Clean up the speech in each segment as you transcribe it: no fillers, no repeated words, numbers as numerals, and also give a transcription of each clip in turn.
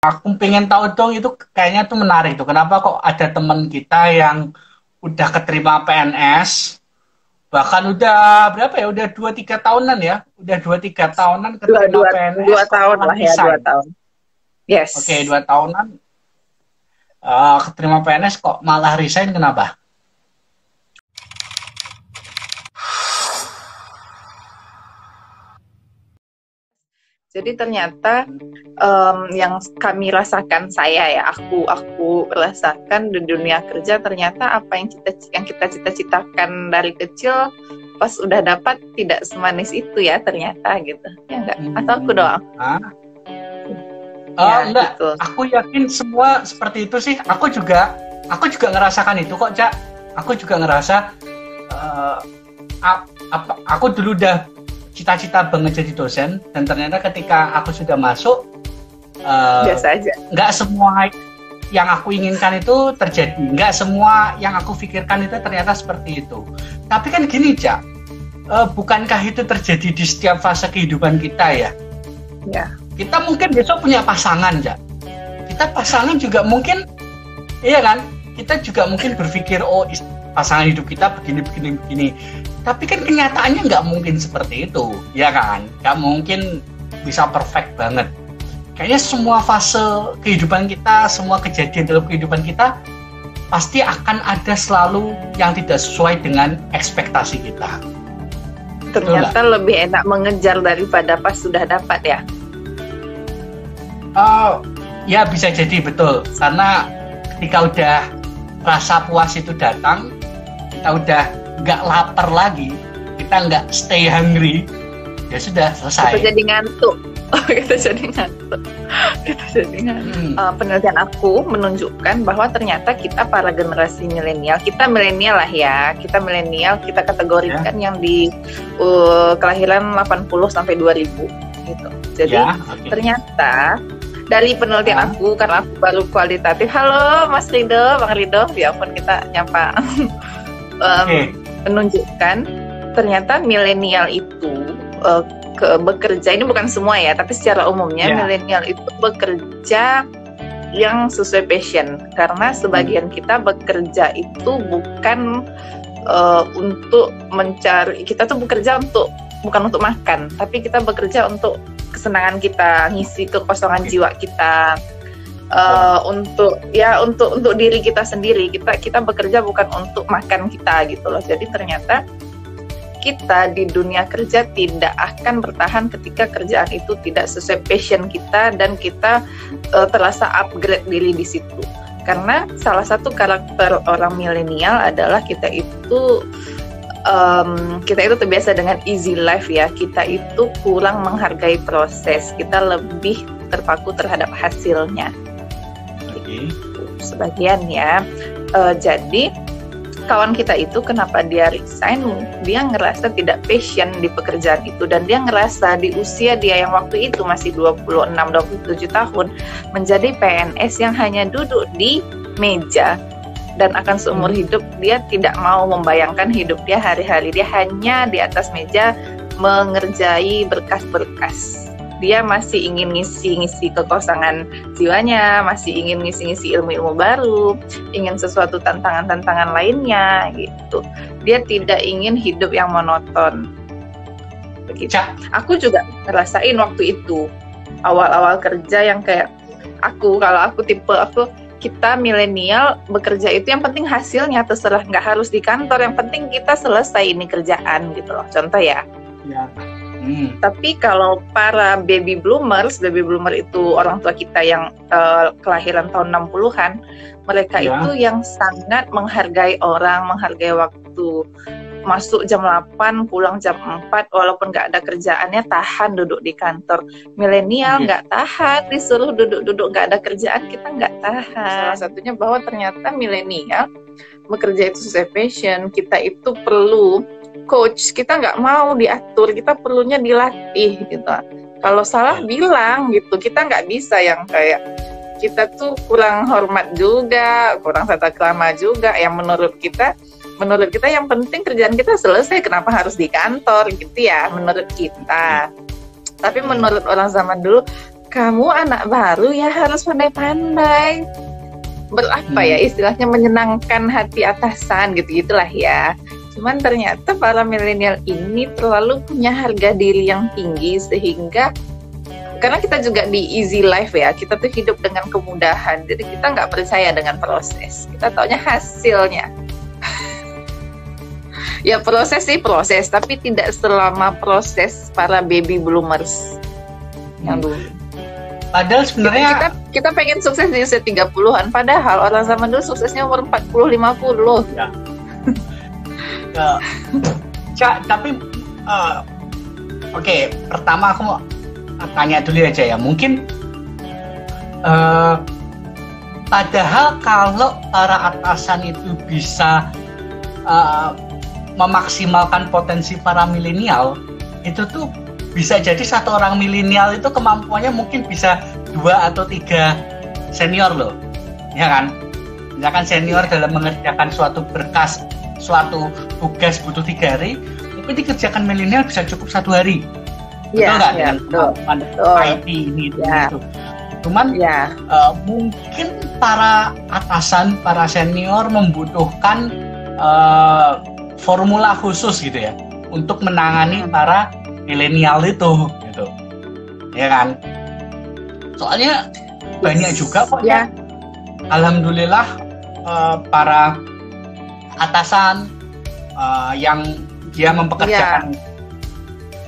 Aku pengen tahu dong itu kayaknya tuh menarik tuh. Kenapa kok ada teman kita yang udah keterima PNS, bahkan udah berapa ya? Udah 2-3 tahunan ya? Udah 2-3 tahunan dua keterima dua PNS dua kok tahun malah lah ya, dua resign. tahun. Yes. Oke, 2 tahunan keterima PNS kok malah resign kenapa? Jadi ternyata yang kami rasakan, saya ya, aku rasakan di dunia kerja, ternyata apa yang kita cita-citakan dari kecil pas udah dapat tidak semanis itu ya ternyata gitu. Ya enggak? Atau aku doang? Hah? Ya, Enggak, gitu. aku yakin semua seperti itu sih. Aku juga ngerasakan itu kok, Cak. Aku juga ngerasa eh, aku dulu udah cita-cita banget jadi dosen, dan ternyata ketika aku sudah masuk, Biasa aja. nggak semua yang aku inginkan itu terjadi. Nggak semua yang aku pikirkan itu ternyata seperti itu. Tapi kan gini, Cak, bukankah itu terjadi di setiap fase kehidupan kita ya? Ya. Kita mungkin besok punya pasangan, Cak. Kita pasangan juga mungkin, iya kan? Kita juga mungkin berpikir, oh pasangan hidup kita begini. Tapi kan kenyataannya nggak mungkin seperti itu, ya kan? Nggak mungkin bisa perfect banget. Kayaknya semua fase kehidupan kita, semua kejadian dalam kehidupan kita, pasti akan ada selalu yang tidak sesuai dengan ekspektasi kita. Ternyata lebih enak mengejar daripada pas sudah dapat ya. Ya bisa jadi betul, karena ketika udah rasa puas itu datang, kita udah nggak lapar lagi, kita nggak stay hungry, ya sudah selesai. Kita jadi ngantuk. Penelitian aku menunjukkan bahwa ternyata kita para generasi milenial, kita milenial lah ya, kita kategorikan yang di kelahiran 80 sampai 2000 gitu. Jadi ternyata dari penelitian aku, karena aku baru kualitatif. Halo Mas Rido, Bang Rido, ya ampun kita nyapa. Menunjukkan ternyata milenial itu bekerja, ini bukan semua ya, tapi secara umumnya milenial itu bekerja yang sesuai passion, karena sebagian kita bekerja itu bukan untuk mencari, kita tuh bekerja bukan untuk makan, tapi kita bekerja untuk kesenangan kita, ngisi kekosongan jiwa kita, untuk diri kita sendiri. Kita bekerja bukan untuk makan kita gitu loh. Jadi ternyata kita di dunia kerja tidak akan bertahan ketika kerjaan itu tidak sesuai passion kita dan kita terasa upgrade diri di situ. Karena salah satu karakter orang milenial adalah kita itu terbiasa dengan easy life ya. Kita itu kurang menghargai proses. Kita lebih terpaku terhadap hasilnya. Sebagian ya. Jadi kawan kita itu kenapa dia resign? Dia ngerasa tidak passion di pekerjaan itu, dan dia ngerasa di usia dia yang waktu itu masih 26-27 tahun menjadi PNS yang hanya duduk di meja dan akan seumur hidup dia tidak mau membayangkan hidup dia hari-hari dia hanya di atas meja mengerjai berkas-berkas. Dia masih ingin ngisi kekosongan jiwanya, masih ingin ngisi ilmu-ilmu baru, ingin sesuatu tantangan-tantangan lainnya gitu. Dia tidak ingin hidup yang monoton. Begitu. Aku juga ngerasain waktu itu awal-awal kerja yang kayak kita milenial bekerja itu yang penting hasilnya, terserah, nggak harus di kantor, yang penting kita selesai ini kerjaan gitu loh. Contoh ya. Tapi kalau para baby bloomer itu orang tua kita yang kelahiran tahun 60-an, mereka itu yang sangat menghargai orang, menghargai waktu. Masuk jam 8, pulang jam 4, walaupun nggak ada kerjaannya, tahan duduk di kantor. Milenial nggak tahan, disuruh duduk-duduk nggak ada kerjaan, kita nggak tahan. Salah satunya bahwa ternyata milenial bekerja itu sesuai passion. Kita itu perlu coach, kita nggak mau diatur, kita perlunya dilatih gitu. Kalau salah bilang gitu, kita nggak bisa yang kayak kita tuh kurang hormat juga, kurang tata krama juga. Yang menurut kita yang penting kerjaan kita selesai, kenapa harus di kantor gitu ya, menurut kita. Tapi menurut orang zaman dulu, kamu anak baru ya harus pandai-pandai berapa ya istilahnya menyenangkan hati atasan gitu-gitulah ya. Cuman ternyata para milenial ini terlalu punya harga diri yang tinggi sehingga karena kita juga di easy life ya, kita tuh hidup dengan kemudahan, jadi kita nggak percaya dengan proses, kita taunya hasilnya. Ya proses sih proses, tapi tidak selama proses para baby bloomers yang dulu. Padahal sebenarnya kita pengen sukses di usia 30-an, padahal orang zaman dulu suksesnya umur 40-50. Ya. Tapi oke, pertama aku mau tanya dulu aja ya. Mungkin padahal kalau para atasan itu bisa memaksimalkan potensi para milenial, itu tuh bisa jadi satu orang milenial itu kemampuannya mungkin bisa 2 atau 3 senior loh, ya kan? Misalkan senior dalam mengerjakan suatu berkas, suatu tugas butuh 3 hari, mungkin dikerjakan milenial bisa cukup 1 hari. Betul nggak? Dengan kemampuan IT ini itu. Cuman mungkin para atasan, para senior membutuhkan formula khusus gitu ya untuk menangani para milenial itu gitu, ya kan? Soalnya banyak juga kok ya. Alhamdulillah para atasan yang dia mempekerjakan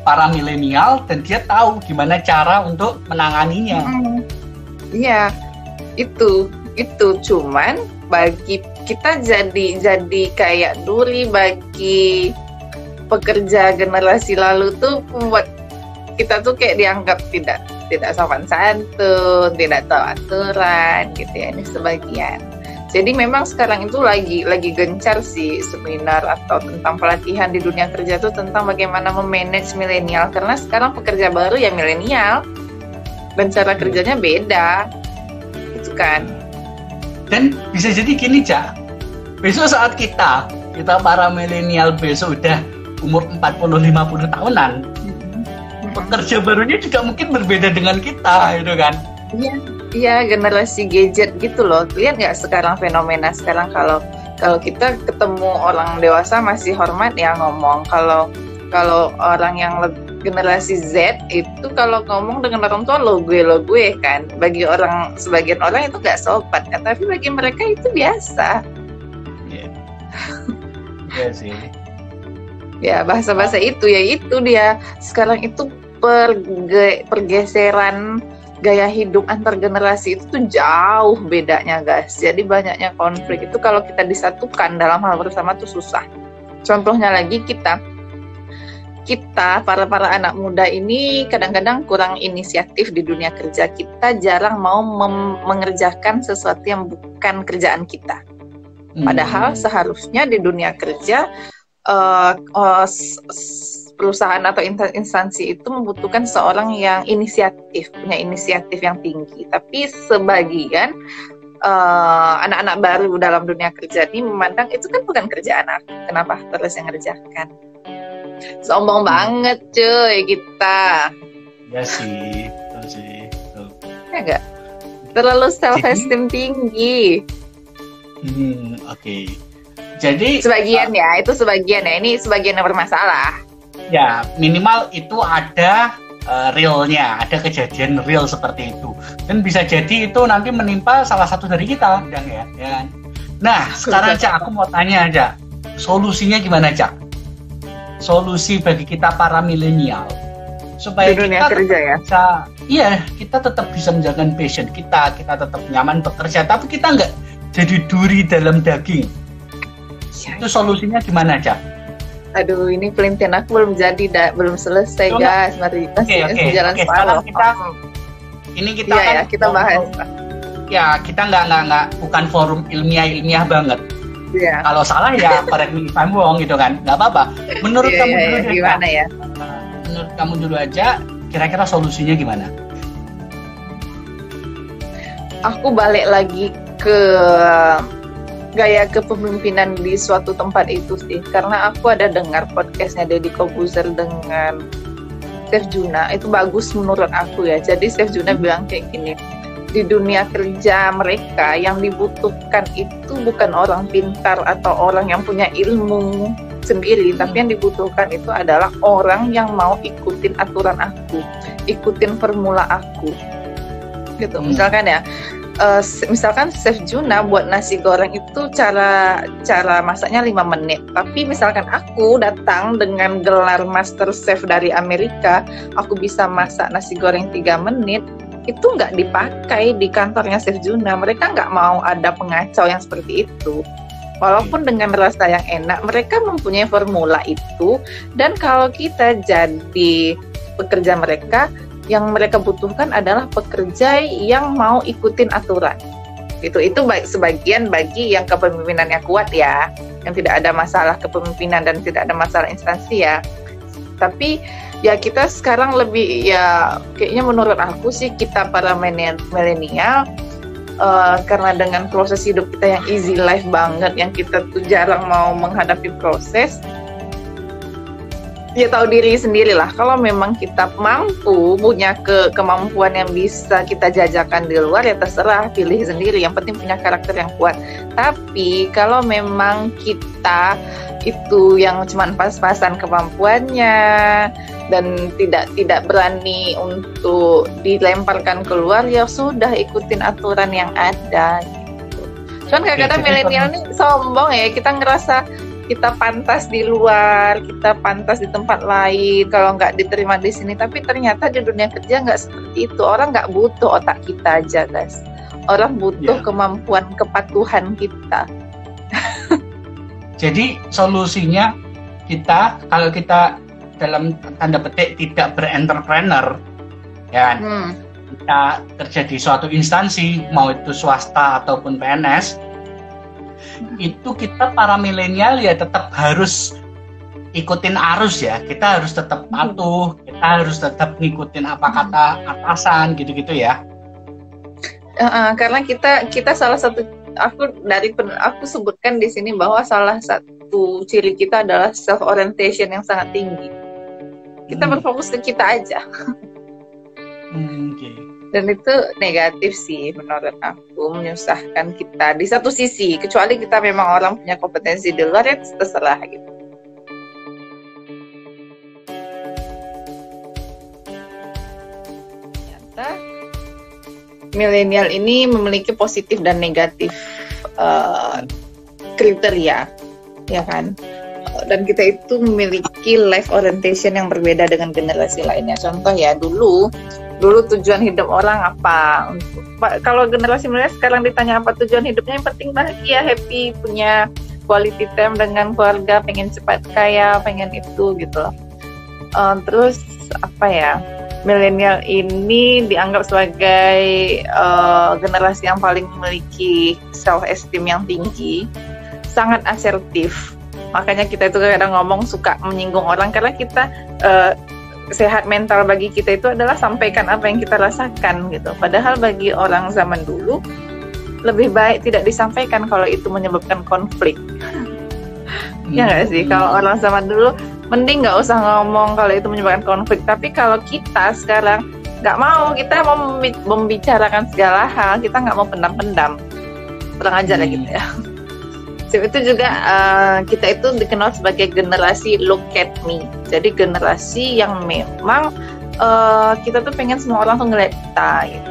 para milenial dan dia tahu gimana cara untuk menanganinya. Iya, itu cuman bagi kita jadi kayak duri bagi pekerja generasi lalu tuh membuat kita tuh kayak dianggap tidak sopan santun, tidak tahu aturan gitu ya, ini sebagian. Jadi memang sekarang itu lagi gencar sih seminar atau tentang pelatihan di dunia kerja tuh tentang bagaimana memanage milenial, karena sekarang pekerja baru ya milenial dan cara kerjanya beda gitu kan. Dan bisa jadi gini, Cak, besok saat kita para milenial besok udah umur 40-50 tahunan, pekerja barunya juga mungkin berbeda dengan kita, gitu kan? Iya, generasi gadget gitu loh. Lihat nggak sekarang fenomena sekarang kalau kita ketemu orang dewasa masih hormat ya ngomong. Kalau orang yang generasi Z itu kalau ngomong dengan orang tua lo gue kan. Bagi sebagian orang itu nggak sopan, tapi bagi mereka itu biasa. Iya sih. Ya bahasa-bahasa itu dia sekarang itu pergeseran gaya hidup antar generasi itu tuh jauh bedanya guys. Jadi banyaknya konflik itu kalau kita disatukan dalam hal bersama tuh susah. Contohnya lagi kita para anak muda ini kadang-kadang kurang inisiatif di dunia kerja. Kita jarang mau mengerjakan sesuatu yang bukan kerjaan kita. Padahal seharusnya di dunia kerja perusahaan atau instansi itu membutuhkan seorang yang punya inisiatif yang tinggi. Tapi sebagian anak-anak baru dalam dunia kerja ini memandang itu kan bukan kerjaan aku, kenapa terus yang ngerjakan? Sombong banget cuy kita. Ya sih, betul sih. Ya enggak? Terlalu self-esteem tinggi. Oke. Jadi sebagian itu sebagian ya. Ini sebagian yang bermasalah. Ya, minimal itu ada realnya, ada kejadian real seperti itu. Dan bisa jadi itu nanti menimpa salah satu dari kita, ya kan? Nah, sekarang Cak, aku mau tanya aja, solusinya gimana, Cak? Solusi bagi kita para milenial supaya di dunia kerja kita tetap bisa menjalankan passion kita tetap nyaman bekerja, tapi kita nggak jadi duri dalam daging. Itu solusinya gimana, Cak? Aduh, ini pelintian aku belum selesai, guys. Mari jalan sekarang kita kan kita bahas. Ya, kita nggak bukan forum ilmiah banget. Yeah. Kalau salah ya correct me if I'm wrong gitu kan, nggak apa-apa. Menurut kamu dulu gimana ya? Menurut kamu dulu aja, kira-kira solusinya gimana? Aku balik lagi ke gaya kepemimpinan di suatu tempat itu sih, karena aku ada dengar podcastnya Deddy Corbuzier dengan Chef Juna itu bagus menurut aku ya. Jadi Chef Juna bilang kayak gini, di dunia kerja mereka yang dibutuhkan itu bukan orang pintar atau orang yang punya ilmu sendiri, tapi yang dibutuhkan itu adalah orang yang mau ikutin aturan aku, ikutin formula aku gitu. Misalkan ya, misalkan Chef Juna buat nasi goreng itu cara masaknya 5 menit, tapi misalkan aku datang dengan gelar Master Chef dari Amerika, aku bisa masak nasi goreng 3 menit, itu nggak dipakai di kantornya Chef Juna. Mereka nggak mau ada pengacau yang seperti itu. Walaupun dengan rasa yang enak, mereka mempunyai formula itu. Dan kalau kita jadi pekerja mereka, yang mereka butuhkan adalah pekerja yang mau ikutin aturan. Itu sebagian bagi yang kepemimpinannya kuat ya, yang tidak ada masalah kepemimpinan dan tidak ada masalah instansi ya. Tapi ya kita sekarang lebih ya kayaknya menurut aku sih kita para milenial, karena dengan proses hidup kita yang easy life banget, yang kita tuh jarang mau menghadapi proses, ya tahu diri sendiri lah. Kalau memang kita mampu punya kemampuan yang bisa kita jajakan di luar, ya terserah, pilih sendiri. Yang penting punya karakter yang kuat. Tapi kalau memang kita itu yang cuma pas-pasan kemampuannya dan tidak berani untuk dilemparkan keluar, ya sudah ikutin aturan yang ada gitu. Cuman kadang-kadang milenial ini sombong ya, kita ngerasa kita pantas di luar, kita pantas di tempat lain kalau nggak diterima di sini. Tapi ternyata di dunia kerja nggak seperti itu. Orang nggak butuh otak kita aja, guys. Orang butuh kemampuan kepatuhan kita. Jadi solusinya kalau kita dalam tanda petik tidak berentrepreneur, ya kan? Kita kerja di suatu instansi, mau itu swasta ataupun PNS, itu kita para milenial ya tetap harus ikutin arus ya. Kita harus tetap patuh, kita harus tetap ngikutin apa kata atasan gitu-gitu ya. Karena kita salah satu, aku sebutkan di sini bahwa salah satu ciri kita adalah self orientation yang sangat tinggi. Kita berfokus ke kita aja. Okay. Dan itu negatif sih menurut aku, menyusahkan kita di satu sisi. Kecuali kita memang orang punya kompetensi di luar, ya terserah gitu. Ternyata milenial ini memiliki positif dan negatif kriteria, ya kan? Dan kita itu memiliki life orientation yang berbeda dengan generasi lainnya. Contoh ya, dulu tujuan hidup orang apa? Kalau generasi milenial sekarang ditanya apa tujuan hidupnya, yang penting bahagia, happy, punya quality time dengan keluarga, pengen cepat kaya, pengen itu gitu loh. Terus apa ya? Milenial ini dianggap sebagai generasi yang paling memiliki self esteem yang tinggi, sangat asertif. Makanya kita itu kadang ngomong suka menyinggung orang, karena kita sehat mental bagi kita itu adalah sampaikan apa yang kita rasakan gitu. Padahal bagi orang zaman dulu lebih baik tidak disampaikan kalau itu menyebabkan konflik. Ya nggak sih? Kalau orang zaman dulu mending nggak usah ngomong kalau itu menyebabkan konflik. Tapi kalau kita sekarang nggak mau, kita mau membicarakan segala hal, kita nggak mau pendam-pendam, terang aja lah gitu ya. Itu juga kita itu dikenal sebagai generasi look at me. Jadi generasi yang memang kita tuh pengen semua orang tuh ngeliat kita gitu.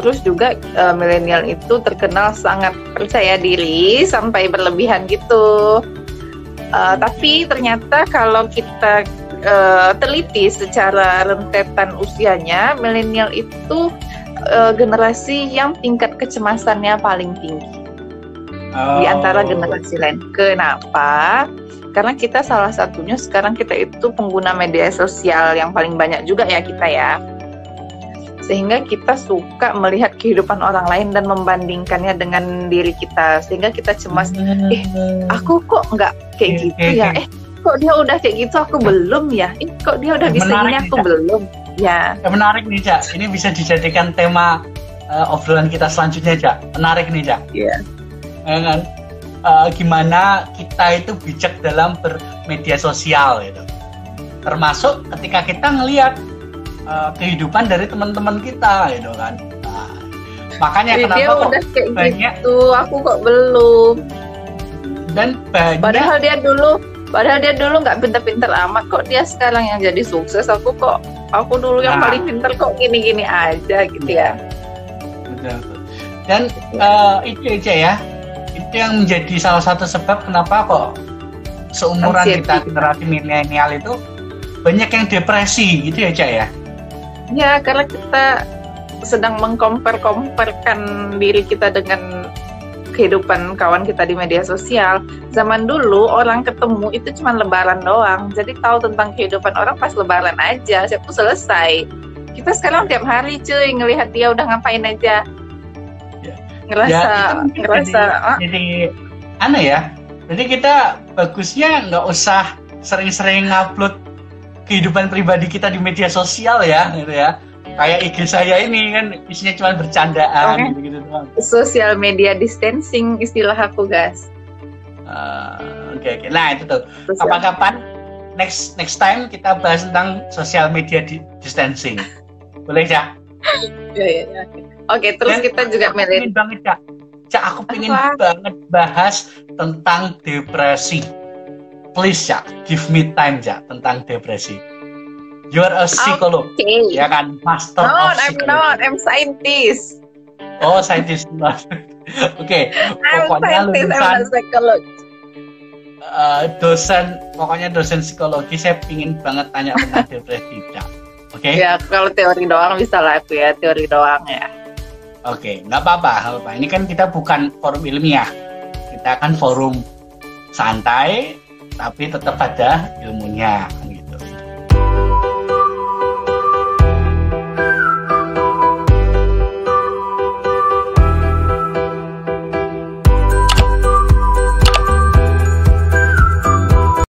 Terus juga milenial itu terkenal sangat percaya diri sampai berlebihan gitu. Tapi ternyata kalau kita teliti secara rentetan usianya, milenial itu generasi yang tingkat kecemasannya paling tinggi di antara generasi lain. Kenapa? Karena kita salah satunya sekarang kita itu pengguna media sosial yang paling banyak juga ya kita ya. Sehingga kita suka melihat kehidupan orang lain dan membandingkannya dengan diri kita. Sehingga kita cemas, aku kok nggak kayak gitu ya? Kok dia udah kayak gitu, aku belum ya? Kok dia udah bisa ini, aku belum? Ya. Menarik nih, Cak. Ini bisa dijadikan tema obrolan kita selanjutnya, Cak. Menarik nih, Cak. Iya. Gimana kita itu bijak dalam bermedia sosial gitu. termasuk ketika kita ngelihat kehidupan dari teman-teman kita gitu kan. Nah, makanya jadi kenapa dia kok udah kayak banyak gitu, aku kok belum. Dan banyak Padahal dia dulu nggak pinter-pinter amat, kok dia sekarang yang jadi sukses. Aku dulu yang paling pinter kok gini-gini aja gitu ya. Betul. Dan itu aja ya, itu yang menjadi salah satu sebab kenapa kok seumuran kita generasi milenial itu banyak yang depresi gitu ya Cak ya. Ya, karena kita sedang mengcompare-comparekan diri kita dengan kehidupan kawan kita di media sosial. Zaman dulu orang ketemu itu cuma lebaran doang, jadi tahu tentang kehidupan orang pas lebaran aja, siapa tuh selesai. Kita sekarang tiap hari cuy ngelihat dia udah ngapain aja, ngerasa jadi aneh ya. Jadi kita bagusnya nggak usah sering-sering ngupload kehidupan pribadi kita di media sosial ya, gitu ya. Kayak IG saya ini kan isinya cuma bercandaan gitu doang. Social media distancing istilah aku, guys. Oke. Nah, itu tuh. Kapan-kapan next time kita bahas tentang social media distancing. Boleh, Cak? Iya. Oke, terus dan kita juga pengen banget, Cak, aku pengen banget bahas tentang depresi. Please, Cak, give me time, Cak, tentang depresi. You are a psycholog, ya kan? Master of psychology. I'm scientist. Oh, scientist. Oke. Pokoknya lulusan psikologi. Pokoknya dosen psikologi. Saya pingin banget tanya tentang depresi, Cak. Oke? Ya, kalau teori doang bisa lah aku ya, teori doang ya. Oke, nggak apa-apa. Ini kan kita bukan forum ilmiah. Kita kan forum santai, tapi tetap ada ilmunya.